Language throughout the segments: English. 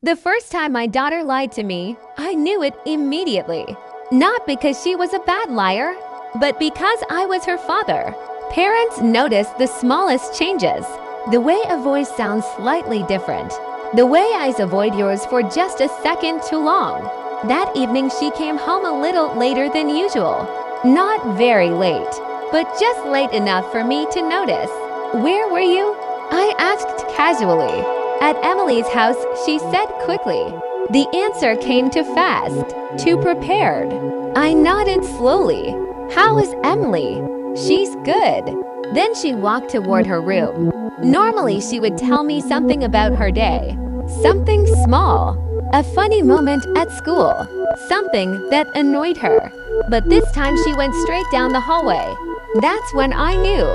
The first time my daughter lied to me, I knew it immediately. Not because she was a bad liar, but because I was her father. Parents notice the smallest changes. The way a voice sounds slightly different. The way eyes avoid yours for just a second too long. That evening she came home a little later than usual. Not very late, but just late enough for me to notice. "Where were you?" I asked casually. "At Emily's house," she said quickly. The answer came too fast, too prepared. I nodded slowly. "How is Emily?" "She's good." Then she walked toward her room. Normally she would tell me something about her day. Something small. A funny moment at school. Something that annoyed her. But this time she went straight down the hallway. That's when I knew.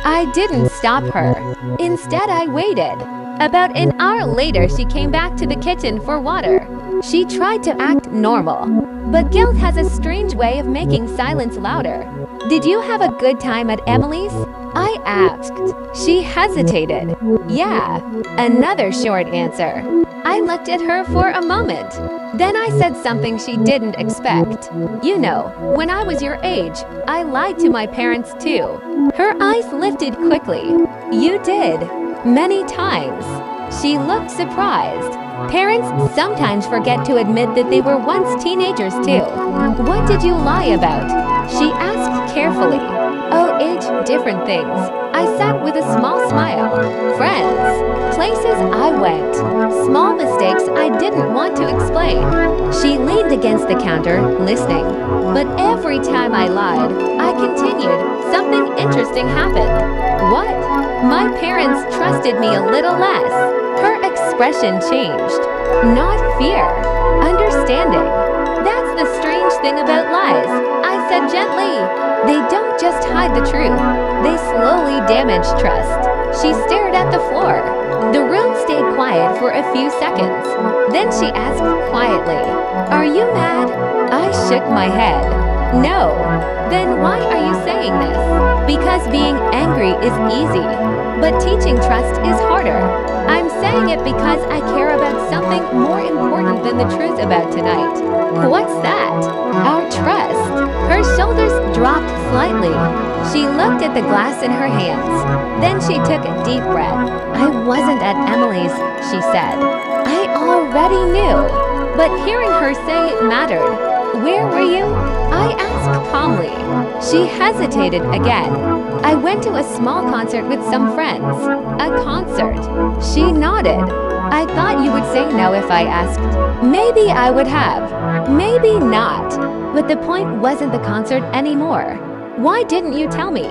I didn't stop her. Instead, I waited. About an hour later, she came back to the kitchen for water. She tried to act normal, but guilt has a strange way of making silence louder. "Did you have a good time at Emily's?" I asked. She hesitated. "Yeah." Another short answer. I looked at her for a moment. Then I said something she didn't expect. "You know, when I was your age, I lied to my parents too." Her eyes lifted quickly. "You did? Many times." She looked surprised. Parents sometimes forget to admit that they were once teenagers too. "What did you lie about?" She asked carefully. "Oh, different things." I sat with a small smile. "Friends, places I went, small mistakes I didn't want to explain." She leaned against the counter, listening. But every time I lied, I continued, something interesting happened. "What?" My parents trusted me a little less. Her expression changed. Not fear, understanding. "That's the strange thing about lies," I said gently. "They don't just hide the truth, they slowly damage trust." She stared at the floor. The room stayed quiet for a few seconds. Then she asked quietly, "Are you mad?" I shook my head. "No." "Then why are you saying this?" "Because being angry is easy, but teaching trust is harder. I'm saying it because I care about something more important than the truth about tonight." "What's that?" "Our trust." Her shoulders dropped slightly. She looked at the glass in her hands. Then she took a deep breath. "I wasn't at Emily's," she said. I already knew, but hearing her say it mattered. "Where were you?" I asked calmly. She hesitated again. "I went to a small concert with some friends." "A concert?" She nodded. "I thought you would say no if I asked." Maybe I would have. Maybe not. But the point wasn't the concert anymore. "Why didn't you tell me?"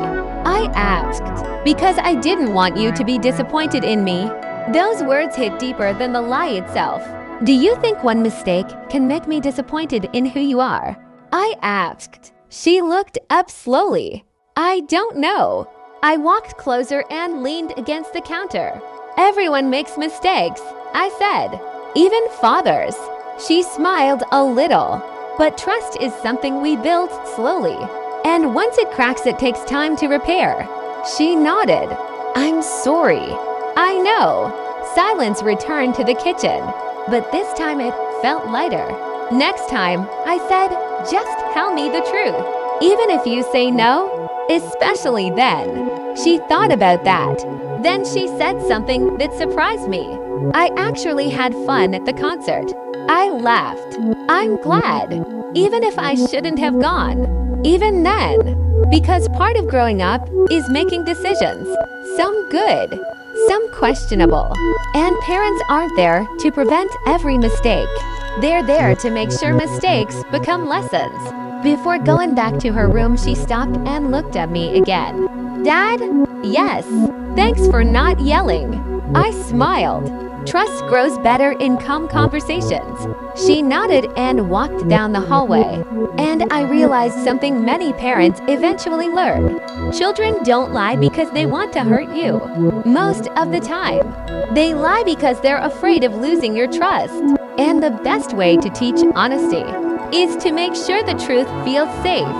I asked. "Because I didn't want you to be disappointed in me." Those words hit deeper than the lie itself. "Do you think one mistake can make me disappointed in who you are?" I asked. She looked up slowly. "I don't know." I walked closer and leaned against the counter. "Everyone makes mistakes," I said. "Even fathers." She smiled a little. "But trust is something we build slowly. And once it cracks, it takes time to repair." She nodded. "I'm sorry." "I know." Silence returned to the kitchen. But this time it felt lighter. "Next time," I said, "just tell me the truth. Even if you say no, especially then." She thought about that. Then she said something that surprised me. "I actually had fun at the concert." I laughed. "I'm glad. Even if I shouldn't have gone." Even then. Because part of growing up is making decisions. Some good, some questionable. And parents aren't there to prevent every mistake. They're there to make sure mistakes become lessons. Before going back to her room, she stopped and looked at me again. "Dad?" "Yes. Thanks for not yelling." I smiled. Trust grows better in calm conversations. She nodded and walked down the hallway. And I realized something many parents eventually learn. Children don't lie because they want to hurt you. Most of the time. They lie because they're afraid of losing your trust. And the best way to teach honesty is to make sure the truth feels safe.